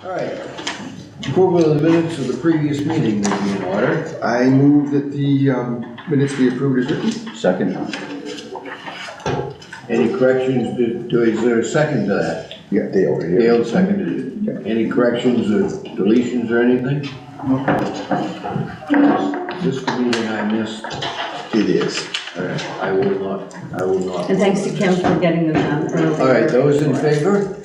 All right. Approval of the minutes of the previous meeting may be in order. I move that the minutes be approved as written. Second. Any corrections? Is there a second to that? Yeah, Dale right here. Dale seconded it. Any corrections or deletions or anything? Is this the meeting I missed? It is. All right, I will not. And thanks to Kim for getting them done early. All right, those in favor?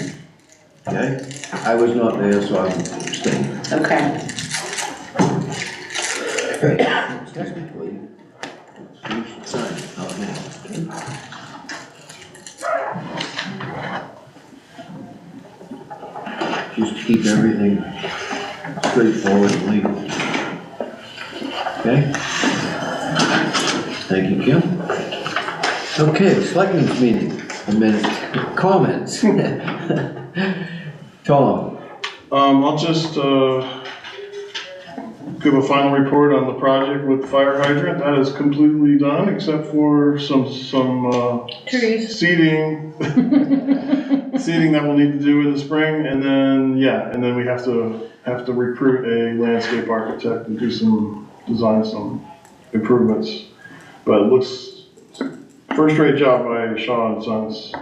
Okay, I was not there, so I'm abstaining. Okay. Technically, you should sign it out now. Just to keep everything straightforward and legal. Okay? Thank you, Kim. Okay, selectmen's meeting, a minute, comments. Tom. I'll just give a final report on the project with the fire hydrant. That is completely done, except for some Trees. seeding, seeding that we'll need to do in the spring, and then we have to recruit a landscape architect and design some improvements. But it looks first-rate job by Shaw and Sons.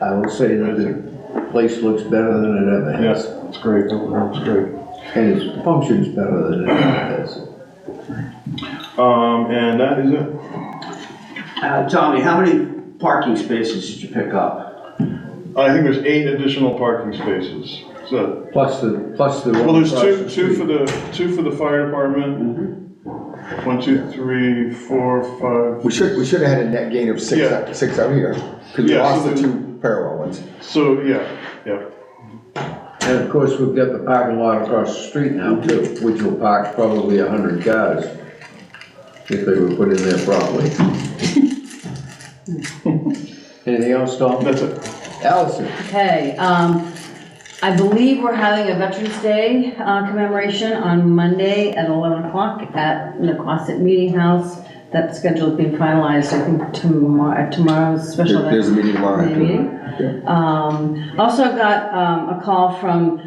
I will say that the place looks better than it ever has. Yes, it's great. It's great. And its functions better than it ever has. And that is it. Tommy, how many parking spaces did you pick up? I think there's 8 additional parking spaces. So Plus the. well, there's two for the fire department. 1, 2, 3, 4, 5. We should have had a net gain of six out here, because we Yeah, lost so the 2 parallel ones. So yeah. And of course, we've got the parking lot across the street now too, which will park probably 100 cars if they were put in there properly. Anything else, Tom? That's it. Allison? Okay, I believe we're having a Veterans Day commemoration on Monday at 11 o'clock at the Quasit Meeting House. That schedule is being finalized, I think, tomorrow's special event. There's a meeting tomorrow. Also got a call from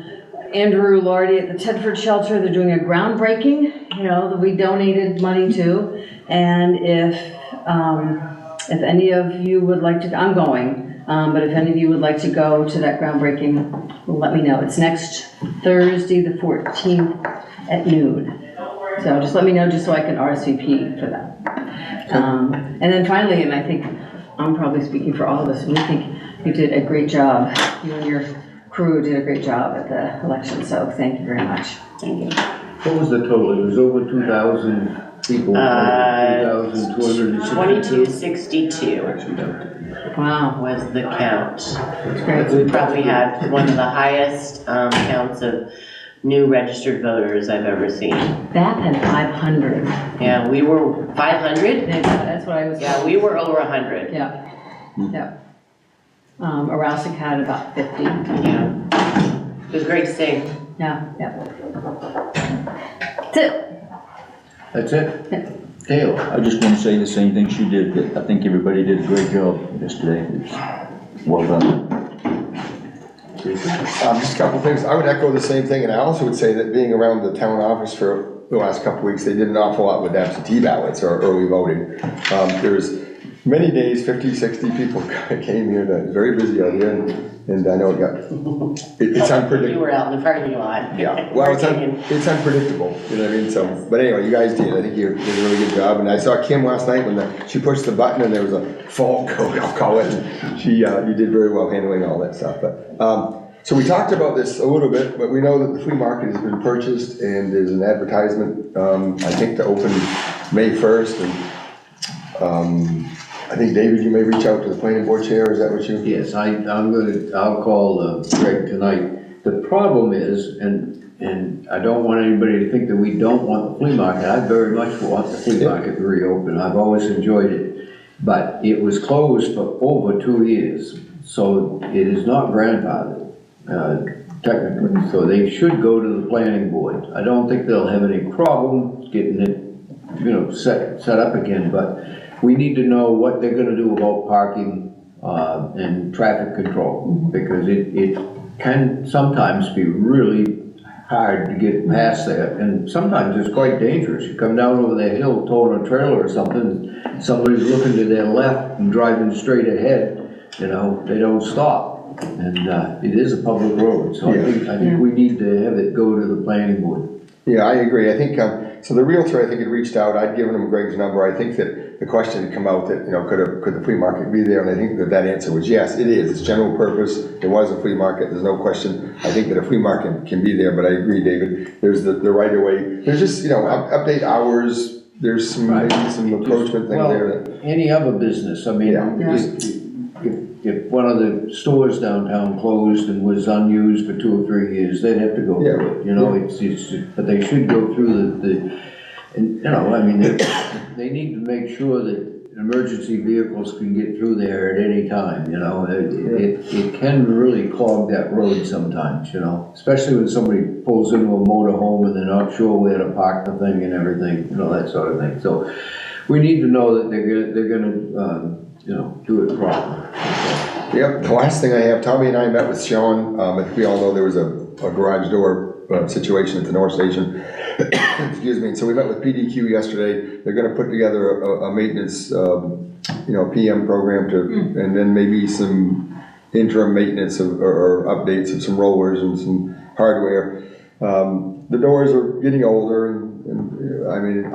Andrew Lordy at the Tedford Shelter. They're doing a groundbreaking, that we donated money to. And if any of you would like to, I'm going. But if any of you would like to go to that groundbreaking, let me know. It's next Thursday, the 14th at noon. So just let me know, just so I can RSVP for that. And then finally, and I think I'm probably speaking for all of us, we think you did a great job. You and your crew did a great job at the election, so thank you very much. Thank you. What was the total? It was over 2,000 people. 2,262. 2262 Wow. was the count. That's great. We probably had one of the highest counts of new registered voters I've ever seen. Bath had 500. Yeah, we were 500? That's what I was. Yeah, we were over 100. Yeah, yeah. Aroustic had about 50. Yeah. It was great to see. Yeah. That's it. That's it? Dale? I just want to say the same thing she did. I think everybody did a great job yesterday. It's well done. Just a couple things. I would echo the same thing, and I also would say that being around the town office for the last couple weeks, they did an awful lot with absentee ballots or early voting. There was many days, 50, 60 people came here. That was very busy out here, and I know it's unpredictable. You were out in the parking lot. Yeah, well, it's unpredictable, you know what I mean? So, but anyway, you guys did. I think you did a really good job. And I saw Kim last night when she pushed the button and there was a fall code, I'll call it. And you did very well handling all that stuff. But so we talked about this a little bit, but we know that the flea market has been purchased and there's an advertisement, I think, to open May 1st. And I think, David, you may reach out to the planning board chair. Is that what you? Yes, I'll call Greg tonight. The problem is, and I don't want anybody to think that we don't want the flea market. I very much want the flea market to reopen. I've always enjoyed it. But it was closed for over 2 years, so it is not grandfathered, technically. So they should go to the planning board. I don't think they'll have any problem getting it, set up again, but we need to know what they're gonna do about parking and traffic control, because can sometimes be really hard to get past that, and sometimes it's quite dangerous. You come down over that hill towing a trailer or something, somebody's looking to their left and driving straight ahead, they don't stop. And it is a public road, so I think we need to have it go to the planning board. Yeah, I agree. I think, so the Realtor, I think, had reached out. I'd given him Greg's number. I think that the question had come out that, could the flea market be there? And I think that answer was yes, it is. It's general purpose. It was a flea market. There's no question. I think that a flea market can be there, but I agree, David. There's the right of way. There's just, update hours. There's maybe some approachment thing there. Any other business, I mean, if one of the stores downtown closed and was unused for 2 or 3 years, they'd have to go through it, but they should go through they need to make sure that emergency vehicles can get through there at any time, it can really clog that road sometimes, especially when somebody pulls into a motor home and they're not sure where to park the thing and everything, that sort of thing. So we need to know that they're gonna do it properly. Yep, the last thing I have, Tommy and I met with Sean. I think we all know there was a garage door situation at the North Station. Excuse me. And so we met with PDQ yesterday. They're going to put together a maintenance, PM program and then maybe some interim maintenance or updates of some rollers and some hardware. The doors are getting older, and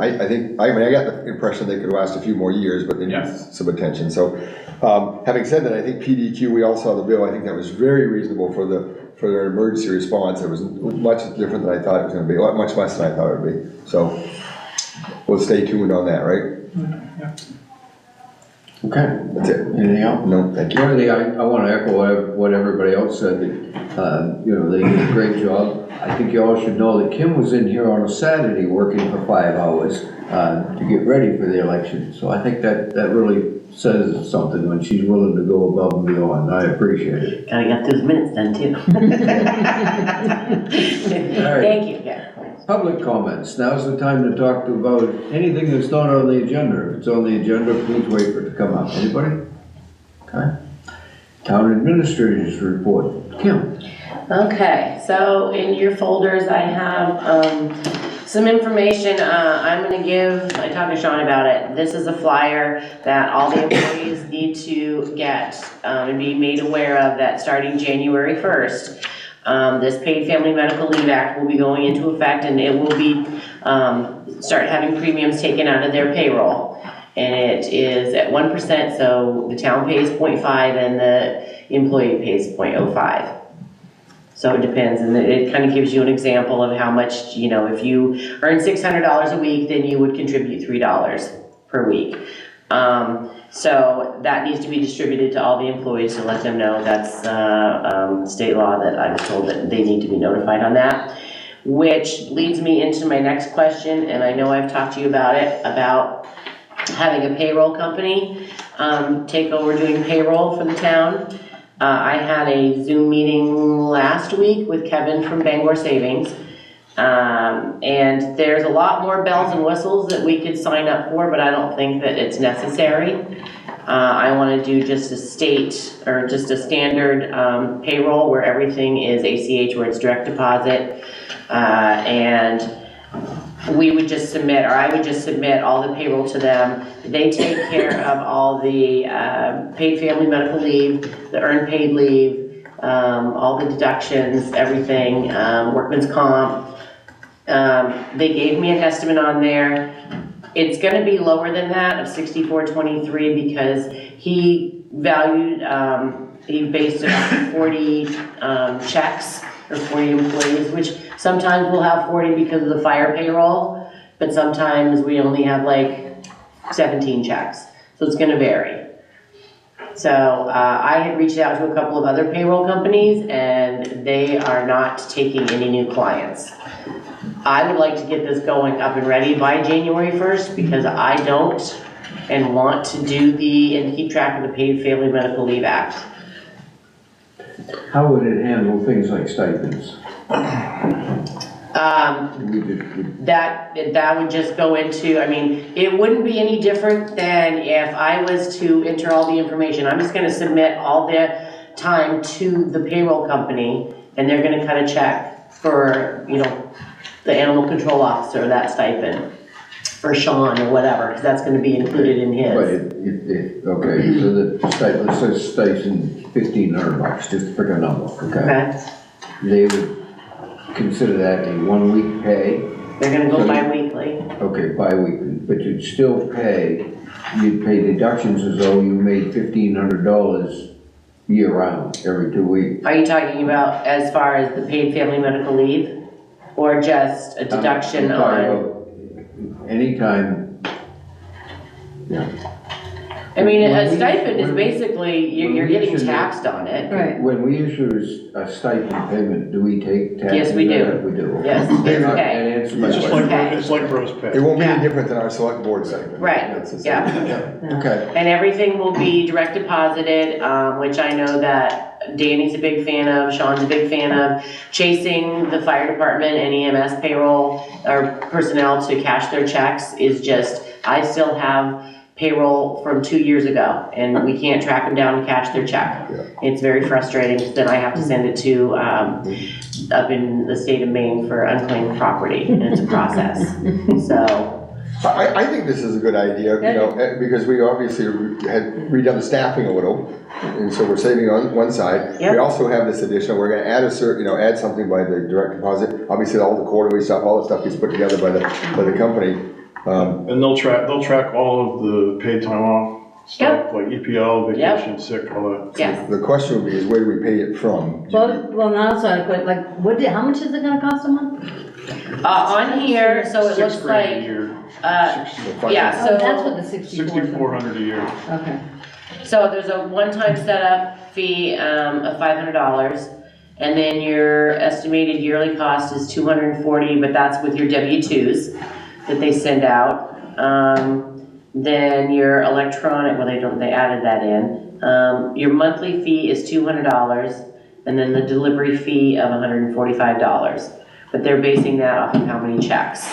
I got the impression they could last a few more years, but they need some attention. So, having said that, I think PDQ, we all saw the bill. I think that was very reasonable for their emergency response. It was much different than I thought it was going to be, much less than I thought it would be. So, we'll stay tuned on that, right? Okay. That's it. Anything else? No, thank you. The only thing I want to echo what everybody else said, that, they did a great job. I think you all should know that Kim was in here on a Saturday working for 5 hours to get ready for the election. So I think that really says something when she's willing to go above and beyond. I appreciate it. Gotta get those minutes done too. Thank you, Public comments. Now's the time to talk about anything that's not on the agenda. If it's on the agenda, please wait for it to come up. Anybody? Okay. Town Administrator's Report. Kim. Okay, so in your folders, I have some information I'm going to give. I talked to Sean about it. This is a flyer that all the employees need to get and be made aware of that starting January 1st. This Paid Family Medical Leave Act will be going into effect, and it will be start having premiums taken out of their payroll. And it is at 1%, so the town pays 0.5 and the employee pays 0.05. So it depends, and it kind of gives you an example of how much, if you earn $600 a week, then you would contribute $3 per week. So that needs to be distributed to all the employees to let them know. That's state law that I was told that they need to be notified on that. Which leads me into my next question, and I know I've talked to you about it, about having a payroll company take over doing payroll for the town. I had a Zoom meeting last week with Kevin from Bangor Savings, and there's a lot more bells and whistles that we could sign up for, but I don't think that it's necessary. I want to do just a standard payroll where everything is ACH, where it's direct deposit, and we would just submit, or I would just submit all the payroll to them. They take care of all the paid family medical leave, the earned paid leave, all the deductions, everything, workman's comp. They gave me an estimate on there. It's going to be lower than that of $64.23 because he valued, he based it on 40 checks or 40 employees, which sometimes we'll have 40 because of the fire payroll, but sometimes we only have like 17 checks. So it's going to vary. So I had reached out to a couple of other payroll companies and they are not taking any new clients. I would like to get this going up and ready by January 1st because I don't and want to do and keep track of the Paid Family Medical Leave Act. How would it handle things like stipends? That would just go into, it wouldn't be any different than if I was to enter all the information. I'm just going to submit all the time to the payroll company, and they're gonna cut a check for, you know, the animal control officer, that stipend, for Sean or whatever, because that's gonna be included in But his. okay, so the stipend, let's say stipend $1,500, just to pick a number, okay? Okay, They would consider that a 1 week pay, they're gonna go bi-weekly. okay, bi-weekly, but you'd still pay, you'd pay deductions as though you made $1,500 year round, every 2 weeks. Are you talking about as far as the paid family medical leave? Or just a deduction I'm talking on? about anytime, yeah. I mean, When a we- stipend is when- basically, when you're we getting issue the- taxed on it. Right. When we issue a stipend payment, do we take taxes? Yes, we do. We do. okay. Yes, That it's okay. answers my It's just question. like, it's like gross pay. It won't be Yeah. any different than our select board segment. Right, That's the same. yeah. Okay. And everything will be direct deposited, which I know that Danny's a big fan of, Sean's a big fan of, chasing the fire department and EMS payroll or personnel to cash their checks is just, I still have payroll from 2 years ago, and we can't track them down to cash their check. Yeah. It's very frustrating, because then I have to send it to, up in the state of Maine for unclaimed property, and it's a process, so. I think this is a good idea, you know, because we obviously had redone the staffing a little, and so we're saving on one side. Yep. We also have this additional, we're gonna add add something by the direct deposit. Obviously, all the quarterly stuff, all the stuff gets put together by the company. And they'll track all of the paid time off stuff, like EPL, vacation, sick, all that. Yes. The question would be is where do we pay it from? Well, now it's not quite, like, how much is it gonna cost a month? On here, so it looks $6,000 a like, year, yeah, Oh, that's so, what the 64 is. $6,400 a year. Okay. so there's a one-time setup fee, of $500. And then your estimated yearly cost is $240, but that's with your W-2s that they send out. Then your electronic, well, they added that in. Your monthly fee is $200, and then the delivery fee of $145. But they're basing that off of how many checks.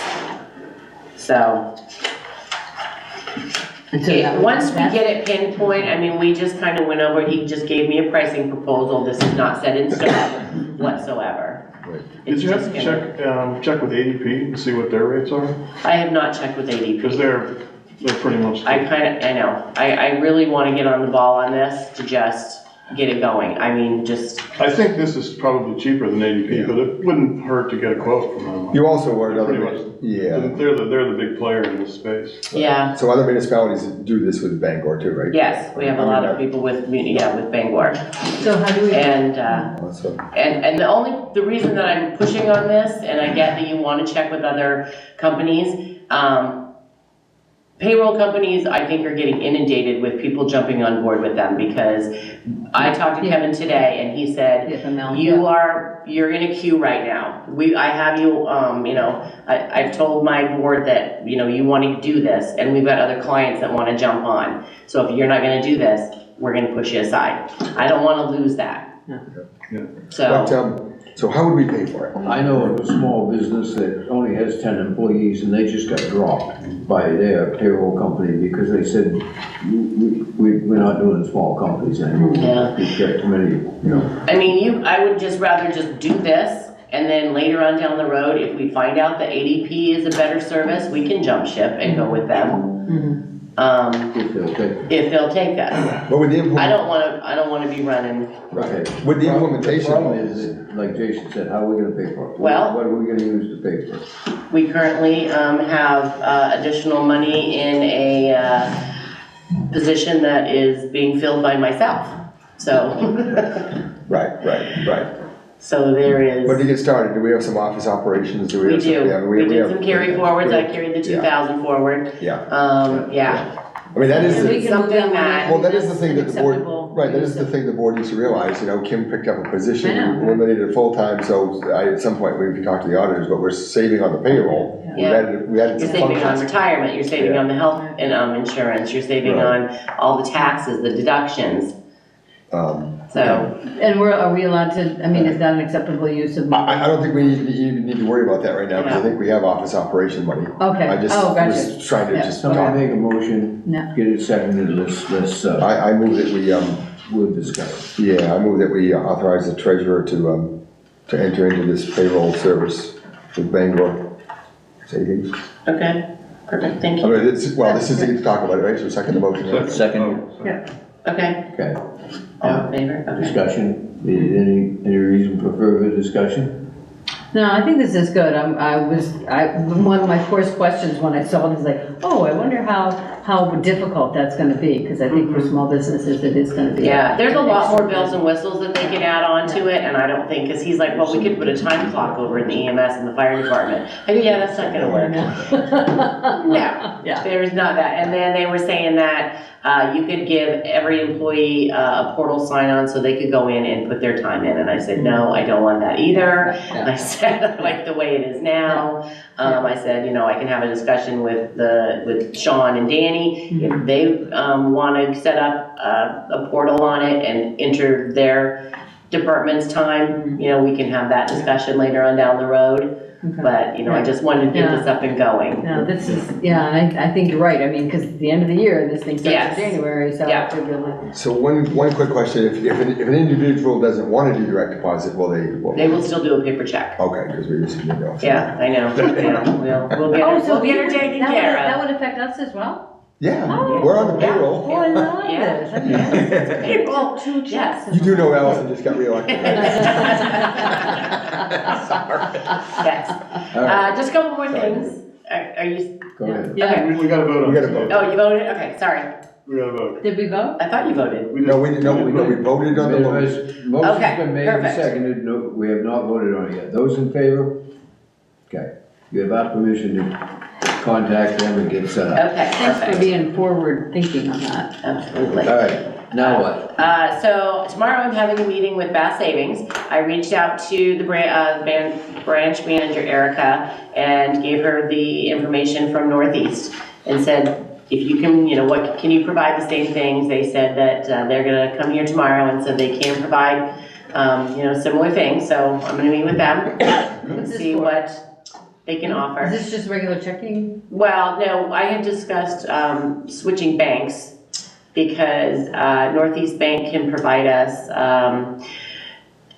So, once we get it pinpoint, I mean, we just kind of went over, he just gave me a pricing proposal. This is not set in stone whatsoever. Did It's you have just to gonna- check with ADP and see what their rates are? I have not checked with Because ADP. they're pretty much. I know. I really want to get on the ball on this to just get it going. I mean, just, I think this is probably cheaper than ADP, but it wouldn't hurt to get a quote from them. You also were another, Pretty much. yeah. They're the big player in this space. yeah. So other municipalities do this with Bangor too, right? Yes, we have a lot of people with Bangor. So how do we? And, So, And the reason that I'm pushing on this, and I get that you want to check with other companies, payroll companies, I think, are getting inundated with people jumping on board with them, because I talked to Kevin today, and he said, you're in a queue right now. I have you, I've told my board that, you want to do this, and we've got other clients that want to jump on. So if you're not gonna do this, we're gonna push you aside. I don't wanna lose that. Yeah. so how would we pay for it? I know of a small business that only has 10 employees, and they just got dropped by their payroll company because they said, we're not doing small companies anymore. Yeah. We've got too many, I mean, I would just rather just do this, and then later on down the road, if we find out that ADP is a better service, we can jump ship and go with them. If they'll take us. But with the I don't wanna be running, Okay. With the implementation. The problem is, that, like Jason said, how are we gonna pay for it? Well- What are we gonna use to pay for it? we currently, have, additional money in a, position that is being filled by myself. So, Right. so there is. But to get started, do we have some office operations? We have some- do. yeah, We did have- some carry forwards. I carried the 2,000 forward. Yeah. Yeah. I mean, that is, And we the- can move that money. well, that is the thing that the board, Acceptable. right, that is the thing the board needs to realize, Kim picked up a position, I know. eliminated it full-time, so at some point, we can talk to the auditors, but we're saving on the payroll. We Yeah. added You're some saving on functions. retirement, you're saving on the health and, insurance, you're saving Right. on all the taxes, the deductions, so. And are we allowed to, I mean, is that an acceptable use of? I don't think we even need to worry about that right now, because I Yeah. think we have office operation money. Okay, I just oh, gotcha. was trying to Yeah. just Somebody talk. make a motion, No. get it seconded, let's, I move that we we'll discuss. Yeah, I move that we authorize the treasurer to enter into this payroll service with Bangor Savings. Okay, perfect, thank I you. mean, this is to talk about it, right? So second the motion. right? Second, Okay, Okay. all in favor? Okay. Discussion, any reason for further discussion? No, I think this is good. One of my first questions when I saw it is like, oh, I wonder how difficult that's gonna be, because I think for small businesses, it is gonna be. Yeah, there's a lot more bells and whistles that they can add on to it, and I don't think, because he's like, well, we could put a time clock over in the EMS and the fire department. I go, yeah, that's not gonna work. No, Yeah. there's not that. And then they were saying that you could give every employee a portal sign on so they could go in and put their time in. And I said, no, I don't want that either. I said, I like the way it is now. I said, I can have a discussion with Sean and Danny. If they want to set up a portal on it and enter their department's time, we can have that discussion later on down the road. Okay. But, I just wanted to get this up and going. No, this is, and I think you're right. I mean, because at the end of the year, this thing starts Yes. in January, so Yeah. to really. So one quick question, if an individual doesn't want to do direct deposit, will they? They will still do a paper check. Okay, because we just didn't know. Yeah, I know. We'll get her taken care That of. would affect us as well? Yeah, Oh. we're on the payroll. Oh, I love Yeah. this. Okay. Payroll, Two yes. checks. You do know Allison just got reelected, right? Yes. All right, Just a couple more things. Are you, go ahead. Yeah. okay. We gotta vote on We gotta it. vote. Oh, you voted? Okay, sorry. We gotta vote. Did we vote? I thought you voted. We No, just- we voted on the motion. Motion's Okay, been made and perfect. seconded, no, we have not voted on it yet. Those in favor? Okay, you have our permission to contact them and get set up. Okay, Thanks for perfect. being forward thinking on that. Absolutely. All right, now what? So tomorrow I'm having a meeting with Bass Savings. I reached out to the branch manager, Erica, and gave her the information from Northeast and said, if you can, what, can you provide the same things? They said that they're gonna come here tomorrow and said they can provide, similar things. So I'm gonna meet with them and What's this see for? what they can offer. Is this just regular checking? Well, no, I had discussed switching banks because Northeast Bank can provide us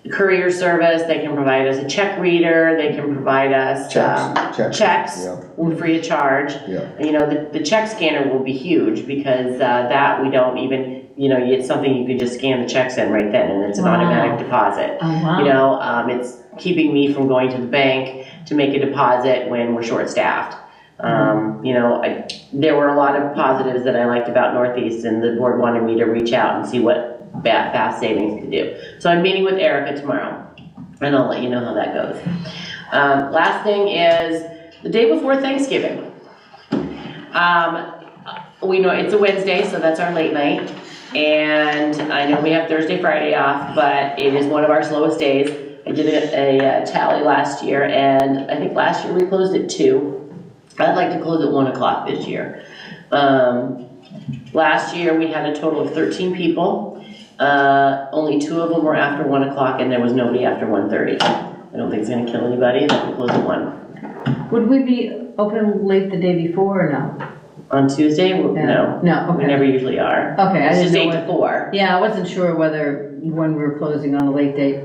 courier service, they can provide us a check reader, they can provide us checks Yeah. free of charge. Yeah. The check scanner will be huge because that we don't even, it's something you can just scan the checks in right then and it's an Wow. automatic deposit. Oh, wow. It's keeping me from going to the bank to make a deposit when we're short-staffed. There were a lot of positives that I liked about Northeast, and the board wanted me to reach out and see what Bass Savings could do. So I'm meeting with Erica tomorrow, and I'll let you know how that goes. Last thing is, the day before Thanksgiving. We know it's a Wednesday, so that's our late night. And I know we have Thursday, Friday off, but it is one of our slowest days. I did a tally last year, and I think last year we closed at 2. I'd like to close at 1 o'clock this year. Last year we had a total of 13 people. Only 2 of them were after 1 o'clock, and there was nobody after 1:30. I don't think it's gonna kill anybody that we close at 1. Would we be open late the day before or no? On Tuesday, no. No, We okay. never usually are. Okay, I It's didn't just know 8 what. to 4. Yeah, I wasn't sure whether, when we were closing on a late date.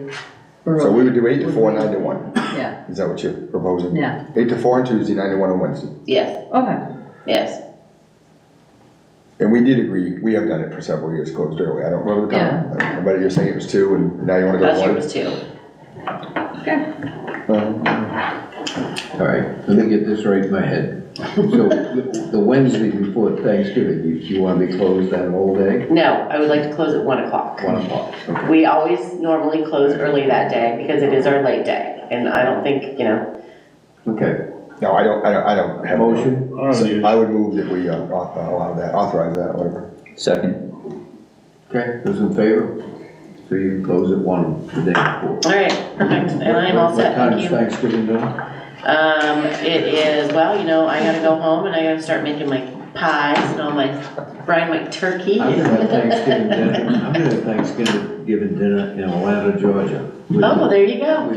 So we would do 8 to 4, 9 to 1. Yeah, Is that what you're proposing? yeah, 8 to 4 on Tuesday, 9 to 1 on Wednesday. Yes, okay. yes. And we did agree, we have done it for several years, closed early. I don't remember the time. But you're saying it was 2 and now you want to go Last to year 1? was 2. Okay. All right, let me get this right in my head. So the Wednesday before Thanksgiving, you want to be closed that whole day? No, I would like to close at 1 o'clock. 1 o'clock, okay. We always normally close early that day because it is our late day. And I don't think, Okay, No, I don't have a motion? I don't need it. I would move that we allow that, authorize that, whatever. second. Okay, those in favor? So you can close at 1 the day before. all right, perfect. And I'm all set, What time thank is you. Thanksgiving done? It is, I gotta go home and I gotta start making my pies and all my, frying my turkey. I'm gonna have Thanksgiving dinner, I'm gonna have Thanksgiving dinner in Atlanta, Georgia. Oh, there you go.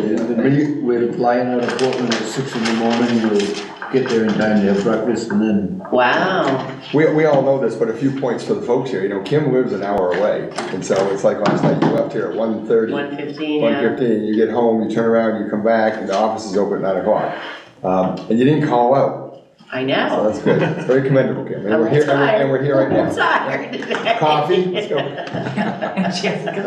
We're flying out of Portland at 6 in the morning, we'll get there in time to have breakfast and then, Wow. We all know this, but a few points for the folks here, you know, Kim lives an hour away, and so it's like last night, you left here at 1:30. 1:15, yeah. 1:15, you get home, you turn around, you come back, and the office is open at 9 o'clock. And you didn't call out, I so know. that's good, it's very commendable, Kim, and I'm we're here, tired. and we're here right I'm now. tired today. Coffee, let's go.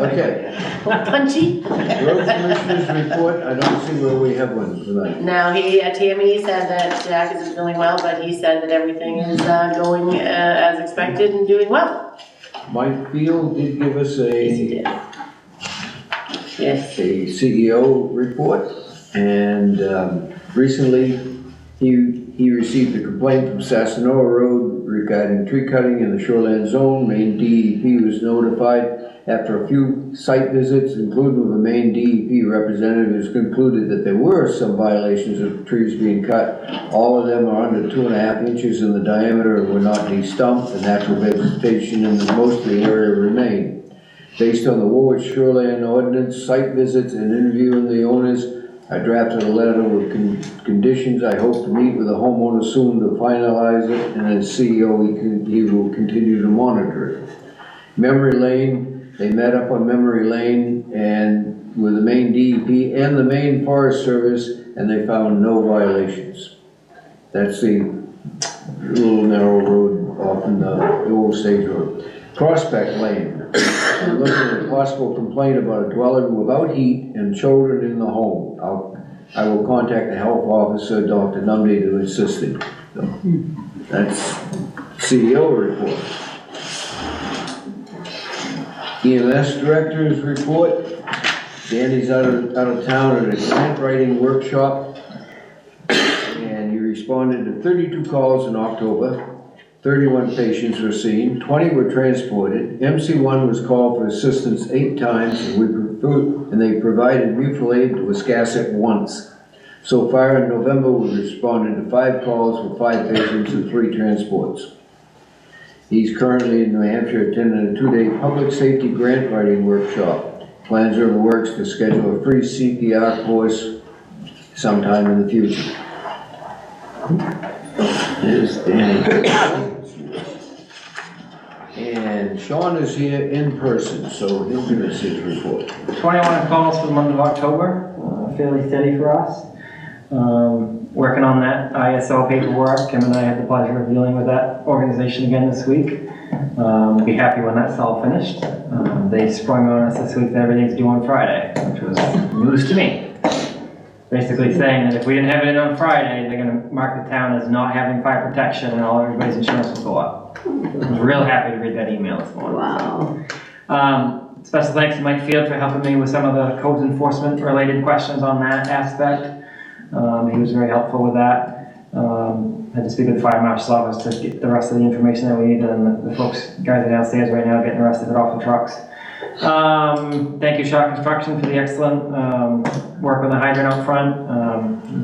okay. Punchy? Road Commissioners report, I don't see where we have one tonight. No, Tammy said that Jack isn't feeling well, but he said that everything is going as expected and doing well. Mike Field did give us Yes, he a did. Yes. CEO report, and recently he received a complaint from Sassanora Road regarding tree cutting in the shoreline zone. Maine DEP was notified. After a few site visits, including with a Maine DEP representative, has concluded that there were some violations of trees being cut. All of them are under 2.5 inches in the diameter and were not de-stumped, and natural vegetation in most of the area remained. Based on the Woolwich Shoreline Ordinance, site visits, and interviewing the owners, I drafted a letter with conditions. I hope to meet with the homeowner soon to finalize it, and as CEO, he will continue to monitor it. Memory Lane, they met up on Memory Lane and with the Maine DEP and the Maine Forest Service, and they found no violations. That's the little narrow road off in the old stage road. Prospect Lane, I'm looking at a possible complaint about a dwelling without heat and children in the home. I will contact the health officer, Dr. Numby, to assist him. So, that's CEO report. EMS Director's report. Danny's out of town at a grant writing workshop, and he responded to 32 calls in October. 31 patients were seen, 20 were transported. MC1 was called for assistance 8 times, and they provided mutual aid to Wiscasset once. So far in November, we responded to 5 calls for 5 patients and 3 transports. He's currently in New Hampshire attending a 2-day public safety grant writing workshop. Plans are in the works to schedule a free CPR course sometime in the future. There's Danny. And Sean is here in person, so he'll give us his report. 21 calls for the month of October, fairly steady for us. Working on that ISO paperwork. Kim and I had the pleasure of dealing with that organization again this week. We'll be happy when that's all finished. They sprung on us this week that everything's due on Friday, which was news to me. Basically saying that if we didn't have it in on Friday, they're going to mark the town as not having fire protection and all everybody's insurance will go up. I was real happy to read that email this morning. Wow. Special thanks to Mike Field for helping me with some of the codes enforcement related questions on that aspect. He was very helpful with that. Had to speak with the fire marshal's office to get the rest of the information that we needed, and the guys are downstairs right now getting the rest of it off the trucks. Thank you, Shaw Construction, for the excellent work with the hydrant out front.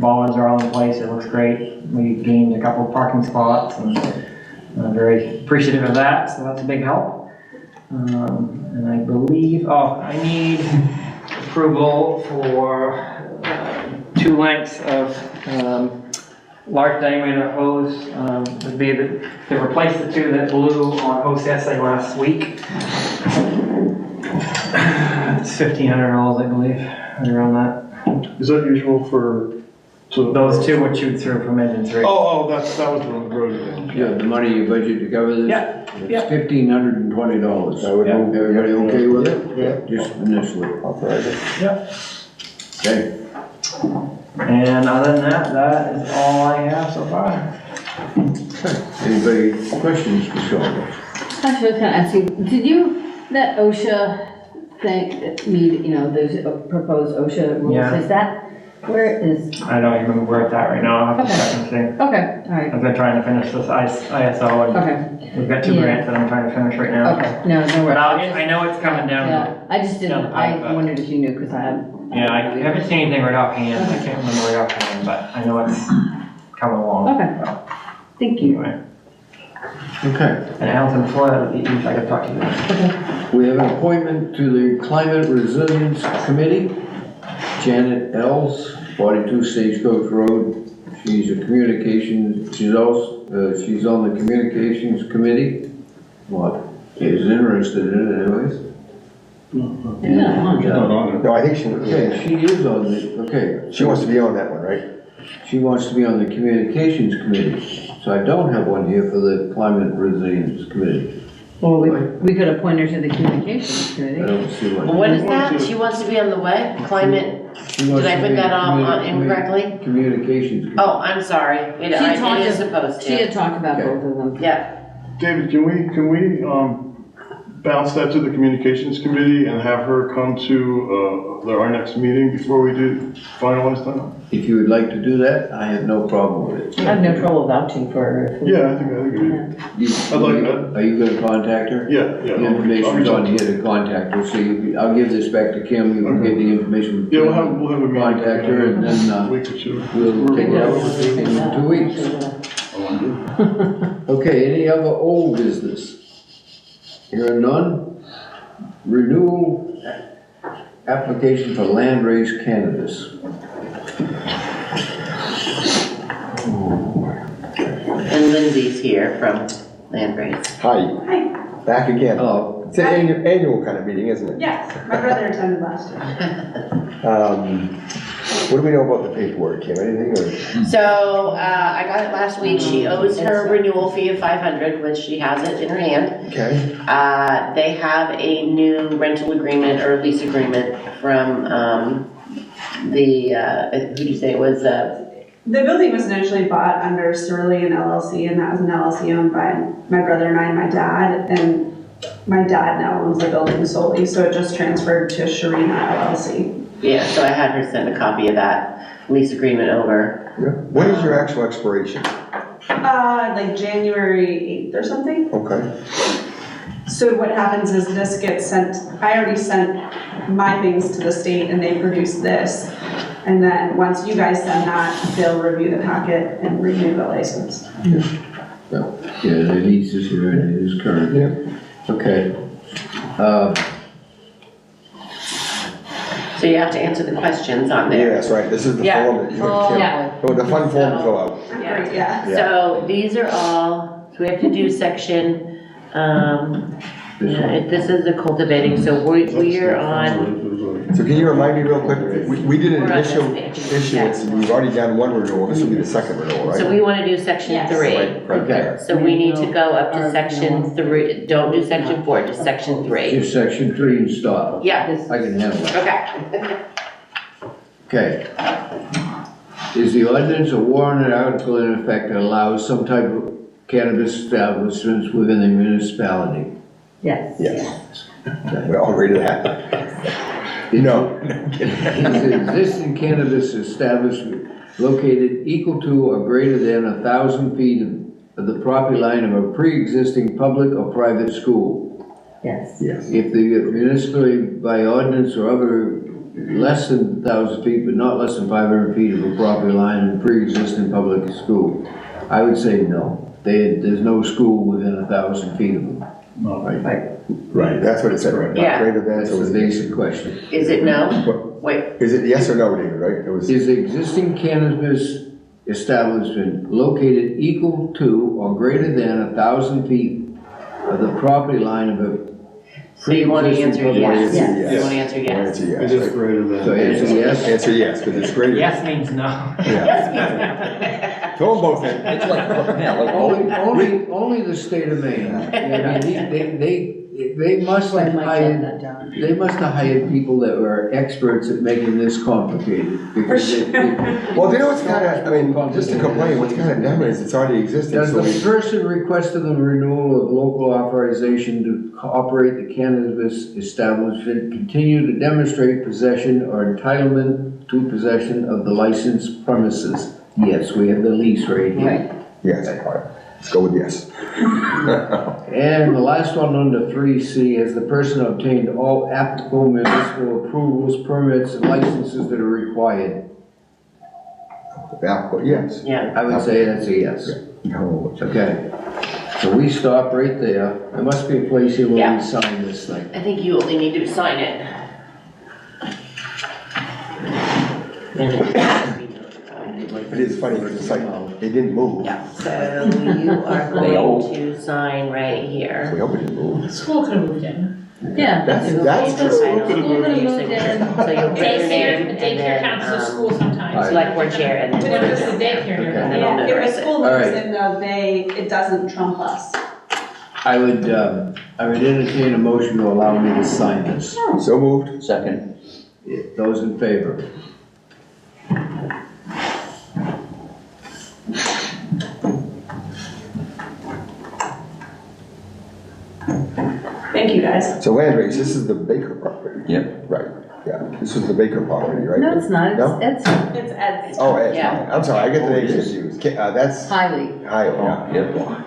Bollards are all in place, it looks great. We gained a couple of parking spots, and I'm very appreciative of that, so that's a big help. And I believe, I need approval for 2 lengths of large diameter hose. Would be to replace the 2 that blew on OCSA last week. It's $1,500, I believe, right around that. Is that usual for? So Those 2 were chewed through from engine 3. that was the road again. You have the money you budget to cover this? Yeah, yeah. It's $1,520. I would Yeah. move. Everybody okay with it? Yeah. Just initially. Authorize it. Yep. Okay. And other than that, that is all I have so far. Anybody questions for Sean? Actually, I was gonna ask you, did you, that OSHA thing, those proposed OSHA rules, Yeah. is that, where is, I don't even remember where it's at right now. I'll have to check and see. okay, all right, I've been trying to finish this ISO, and okay, we've got 2 Yeah. grants that I'm trying to finish right now. okay, no But worries. I know it's coming down. Yeah, I just didn't, Yeah, I but- wondered if you knew, because I had. Yeah, I haven't seen anything right offhand. I can't remember right offhand, but I know it's coming along. Okay. Thank you. Anyway, Okay. and Alton Florida, if I could talk to you. We have an appointment to the Climate Resilience Committee. Janet Els, 42 Stagecoach Road. she's a communications, she's also, she's on the communications committee. What, is interested in it anyways? Yeah. Not on it. No, I think she, Okay, yeah, she is on the, okay. she wants to be on that one, right? She wants to be on the communications committee, so I don't have one here for the climate resilience committee. Well, we could appoint her to the communications I committee. don't see one. What is that? She wants to be on the what? Climate, She wants did I to put be that on on incorrectly? Communications committee. Oh, I'm sorry. It talked is to- supposed She had to. talked about Okay. both of them. Yeah. David, can we bounce that to the communications committee and have her come to our next meeting before we do finalize that? If you would like to do that, I have no problem with it. I have no trouble vouching for her. Yeah, I think it You- I'd like that. Are you gonna contact her? Yeah, The yeah. information's on here to contact her, so I'll give this back to Kim, you can get the information. Yeah, we'll have a meeting. Contact her and then, Week or two. we'll take it out in 2 weeks. Okay, any other old business? Here are none. Renewal application for land raised cannabis. And Lindsay's here from Landrace. Hi. Back again. Oh, It's an annual kind of meeting, isn't it? Yes, my brother attended last year. What do we know about the paperwork, Kim? Anything or? So, I got it last week. She owes her renewal fee of $500, which she has it in her hand. Okay. They have a new rental agreement or lease agreement from, who did you say it was, The building was initially bought under Cerulean LLC, and that was an LLC owned by my brother and I and my dad, and my dad now owns the building solely, so it just transferred to Sharina LLC. yeah, so I had her send a copy of that lease agreement over. Yeah. When is your actual expiration? Like January 8th or something. Okay. So what happens is this gets sent, I already sent my things to the state and they produce this. And then once you guys send that, they'll review the packet and renew the license. yeah, the lease is here and it is current. Yeah. Okay. So you have to answer the questions on there. Yes, right. This is the Yeah. form that you Oh, Kim. yeah. Oh, the fun form to fill out. Great, yeah. Yeah. So these are all, so we have to do section, this is the cultivating, so we are on, So can you remind me real quick, we did an We're on initial this page. issuance, and we've already done one renewal, this will be the second renewal, right? so we wanna do section Yes. 3. Right there. So we need to go up to section 3, don't do section 4, just section 3. Just section 3 and stop. Yeah, I can handle that. okay. Okay. Is the ordinance a warranted article in effect that allows some type of cannabis establishments within the municipality? Yes. Yes. We all agree to that. No. Is the existing cannabis establishment located equal to or greater than 1,000 feet of the property line of a pre-existing public or private school? Yes. Yes. If the municipality by ordinance or other less than 1,000 feet, but not less than 500 feet of a property line and pre-existing public school, I would say no. There's no school within 1,000 feet of them. Right, that's what it said, right? Not Yeah. greater than, That's so the basic question. Is it no? What- Wait, Is it yes or no, David, right? It was, Is the existing cannabis establishment located equal to or greater than 1,000 feet of the property line of a so you wanna answer public- yes? Yes. You wanna answer yes? answer It yes, is right? greater than. So answer yes? Answer yes, because it's greater. Yes means no. Yeah. Throw them both in. It's like, yeah, like, Only the state of Maine. I mean, they must have hired, they must have hired people that were experts at making this complicated. Because Well, you know what's kind of, I mean, just to complain, what's kind of dumb is it's already existing, Does so the we, person requesting the renewal of local authorization to operate the cannabis establishment continue to demonstrate possession or entitlement to possession of the licensed premises? Yes, we have the lease right here. Right. yes, all right, let's go with yes. And the last one under 3C, has the person obtained all applicable municipal approvals, permits, and licenses that are required? Yeah, yes. Yeah, I would say that's a yes. No. Okay, so we stop right there. There must be a place here where Yeah. we sign this thing. I think you only need to sign it. And it has to be notified. It is funny, it's just like, it didn't move. Yeah, so you are going to sign right here. We hope it didn't move. The school could have moved in. Yeah. That's I true. know. School could have moved in. So you'll put your name and Daycare counts as then, school sometimes. select board chair and But then. if it's the daycare, you're And gonna. then I'll Yeah, if notarize the it. school All moves right. in though, it doesn't trump us. I would entertain a motion to allow me to sign this. So moved. Second. Those in favor? Thank you, guys. So land race, this is the Baker property. Yep. Right, yeah, this was the Baker property, right? No, it's not, No? it's It's Ed's. Oh, Ed's, Yeah. I'm sorry, I get the Oh, names it is. confused. That's highly. Ohio, yeah. Yep.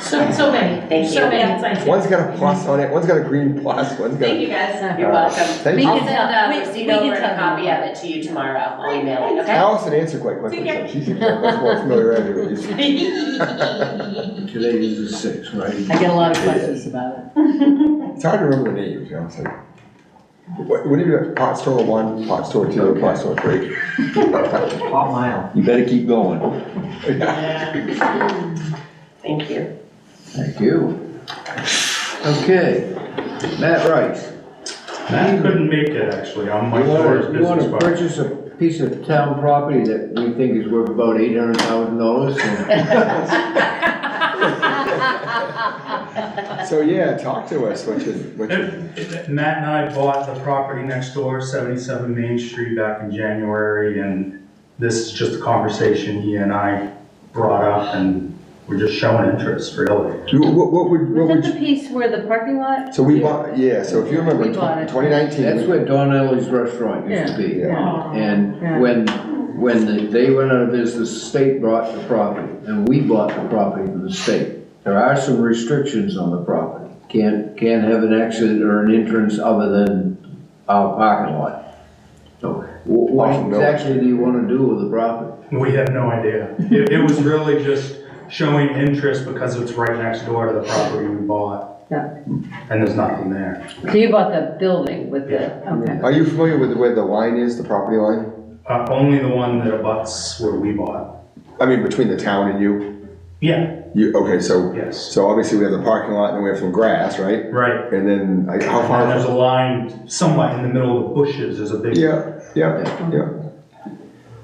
So many, Thank so you. many signs. One's got a plus on it, one's got a green plus, one's got. Thank you, guys. You're welcome. Thank We you. I'll can send tell- a we- receipt we can over and a tell copy them. of it to you tomorrow. I'll email it, okay? Allison answered quite quickly, Take so care. she seems much more familiar with it. Today is the 6th, right? I get a lot of questions about it. It's hard to remember the names, you know, it's like. What do you have, pot store 1, pot store 2, pot store 3? Hot mile. You better keep going. Thank you. Thank you. Okay, Matt Rice. Matt couldn't make it, actually, on my daughter's You want business to card. purchase a piece of town property that we think is worth about $800,000? So yeah, talk to us, what you. Matt and I bought the property next door, 77 Main Street, back in January, and this is just a conversation he and I brought up, and we're just showing interest, really. What would Was that you? the piece where the parking lot? So we bought, yeah, so if you remember, We bought it. 2019. That's where Don Ellie's restaurant used to be. Yeah. Yeah. And Yeah. when they went out of business, the state bought the property, and we bought the property from the state. There are some restrictions on the property. Can't have an exit or an entrance other than our parking lot. So, what Off the mill. exactly do you want to do with the property? We have no idea. It was really just showing interest because it's right next door to the property we bought. Yeah. And there's nothing there. So you bought the building with the, okay. Are you familiar with where the line is, the property line? Only the one that abuts where we bought. I mean, between the town and you? Yeah, Okay, so, yes, so obviously we have the parking lot and then we have some grass, right? right. And then, how And far? there's a line somewhat in the middle of the bushes, there's a big, Yeah.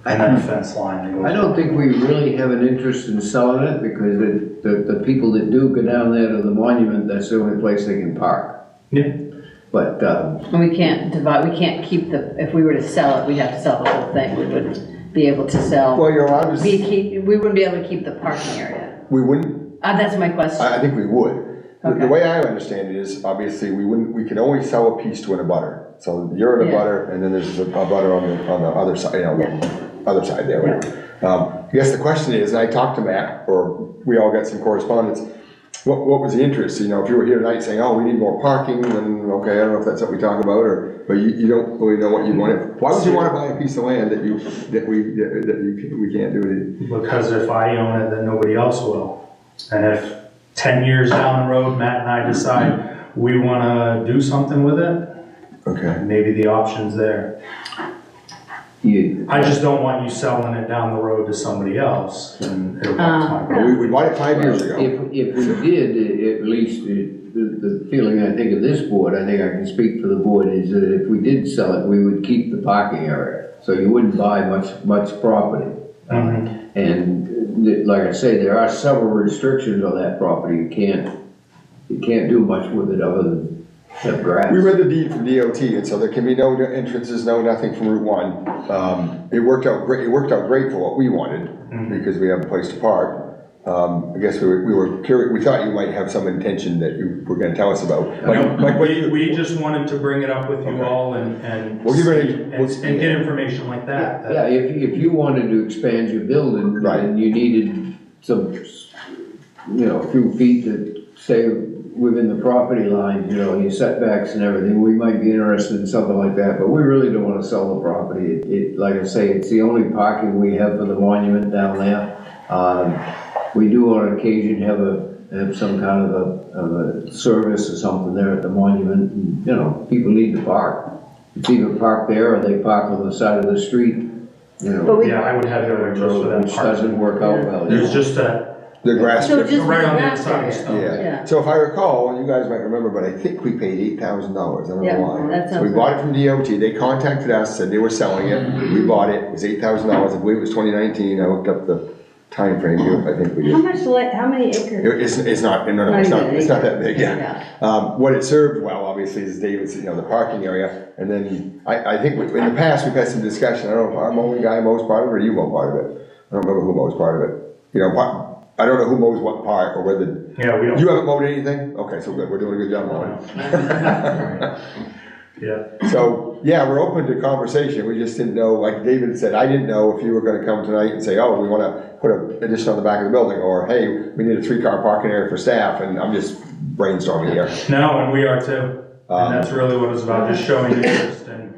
and then a fence line. that goes- I don't think we really have an interest in selling it because the people that do go down there to the monument, that's the only place they can park. Yeah. But, And we can't divide, we can't keep if we were to sell it, we'd have to sell the whole thing. We wouldn't be able to sell, Well, you're allowed to, we wouldn't be able to keep the parking area. we wouldn't, That's my question. I think we would. The Okay. way I understand it is, obviously, we can only sell a piece to an abutter. So you're an Yeah. abutter, and then there's a abutter on the other side, other side there, whatever. I guess the question is, and I talked to Matt, or we all got some correspondence, what was the interest? You know, if you were here tonight saying, oh, we need more parking, then, okay, I don't know if that's what we talk about, but you don't really know what you want. Why would you want to buy a piece of land that we can't do it? Because if I own it, then nobody else will. And if 10 years down the road, Matt and I decide we wanna do something with it, Okay. maybe the option's there. I just don't want you selling it down the road to somebody else, and it'll box my Well, we bought it 5 years ago. if we did, at least the feeling I think of this board, I think I can speak for the board, is that if we did sell it, we would keep the parking area. So you wouldn't buy much property. Mhm. And like I say, there are several restrictions on that property. You can't do much with it other than have grass. We read the deed from DOT, and so there can be no entrances, no nothing from Route 1. It worked out great for what we wanted, because we have a place to park. I guess we were curious, we thought you might have some intention that you were gonna tell us about. Like what you- We just wanted to bring it up with you Okay. all and We'll give it and get information like that. Yeah, if you wanted to expand your building, Right. and you needed some, a few feet to stay within the property line, your setbacks and everything, we might be interested in something like that, but we really don't wanna sell the property. Like I say, it's the only parking we have for the monument down there. We do on occasion have some kind of a service or something there at the monument, and, people need to park. It's either park there or they park on the side of the street, you know. But we, Yeah, I would have no interest for that Which part. doesn't work out well. There's just a, The grass so strip. just right on the grass inside of the area. stone. Yeah, Yeah. so if I recall, you guys might remember, but I think we paid $8,000, I don't Yeah, know why. that So we sounds bought it from DOT, they contacted us, said they were selling it, we bought it, it was $8,000, I believe it was 2019, I looked up the time frame. I think we How did. much, how many acres? It's not, no, Not it's even not, an it's not acre. that big, yeah. What it served well, obviously, is David's, the parking area, and then, I think in the past, we've had some discussion, I don't know if our mowing guy mows part of it, or you mow part of it. I don't remember who mows part of it. I don't know who mows what part, or whether, Yeah, we don't. you haven't mowed anything? Okay, so good, we're doing a good job mowing. Yeah. So, yeah, we're open to conversation, we just didn't know, like David said, I didn't know if you were gonna come tonight and say, oh, we wanna put an addition on the back of the building, or hey, we need a 3-car parking area for staff, and I'm just brainstorming here. No, and we are too. And that's really what it's about, just showing interest and,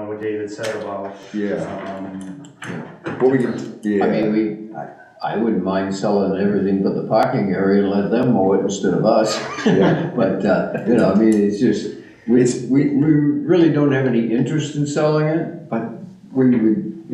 what David said about. What we can, yeah. I mean, I wouldn't mind selling everything but the parking area and let them mow it instead of us. Yeah. But, I mean, it's just, we really don't have any interest in selling it, but we would,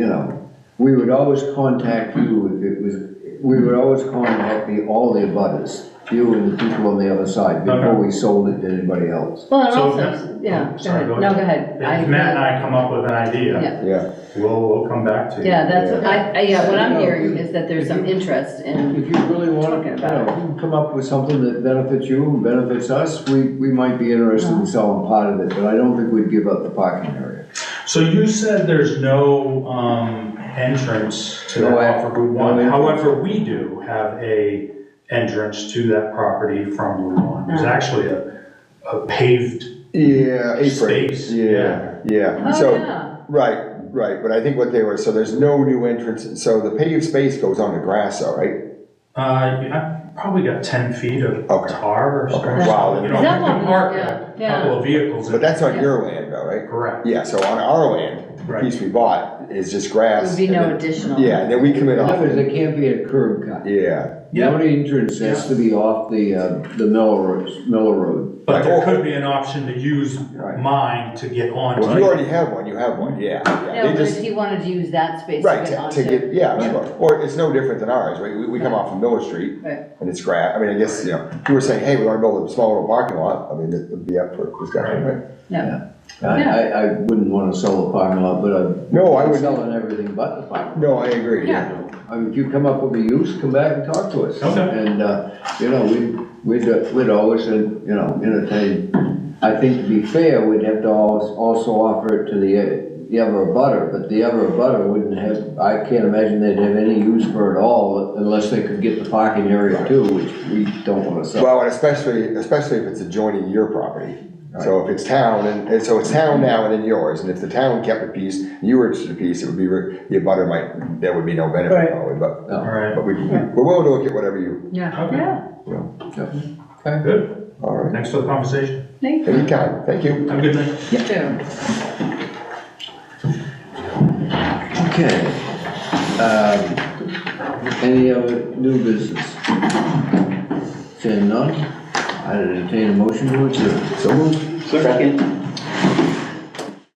we would always contact you if it was, we would always contact all the abutters, you and the people on the other side, before we sold it to anybody else. Well, and So also, yeah, go sorry, ahead, go no, ahead. go ahead. If Matt and I come up with an idea, Yeah. Yeah, we'll come back to you. Yeah, that's what what I'm hearing is that there's some interest in, If you really want Talking to, about it. you can come up with something that benefits you and benefits us, we might be interested in selling part of it, but I don't think we'd give up the parking area. So you said there's no entrance to No, that off of Route 1. no entrance. However, we do have a entrance to that property from Route 1. There's actually a paved yeah, apron. space. Yeah. oh, So, yeah. right, but I think what they were, so there's no new entrance, so the paved space goes on the grass, all right? I've probably got 10 feet of Okay. tar or something. Wow. You Is that can one? park Yeah, a couple of vehicles in But that's on Yeah. your land though, right? Correct. Yeah, so on our land, the Right. piece we bought is just grass. Would be and no then- additional. Yeah, and then we come in In off, other words, there can't be a curb cut. yeah, The only entrance has to be off the Miller Road. But there could be an option to use Right. mine to get onto. well, if you already have one, you have one, yeah. No, They but just- if he wanted to use that space to Right, get onto. to get, yeah, sure, or it's no different than ours, right, we come off of Miller Street, Right. and it's grass, I mean, I guess, if you were saying, hey, we wanna build a small little parking lot, I mean, it would be up for discussion, right? Yeah. I wouldn't want to sell the parking lot, but I'm No, I wouldn't. selling everything but the parking lot. No, I agree, yeah. I mean, if you come up with a use, come back and talk to us. Okay. And, we'd always, entertain. I think to be fair, we'd have to also offer it to the other abutter, but the other abutter wouldn't have, I can't imagine they'd have any use for it all unless they could get the parking area too, which we don't want to sell. Well, and especially if it's adjoining your property. So if it's town, and so it's town now and then yours, and if the town kept a piece, you were interested in a piece, it would be, the abutter there would be no benefit Right. probably, but, All right. but we're willing to look at whatever you, Yeah, Okay. yeah. Okay. Good. all right. Thanks for the conversation. Thank you. Anytime, thank you. Have a good night. You too. Okay. Any other new business? Seeing none, I'd entertain a motion to adjourn. So moved. Second.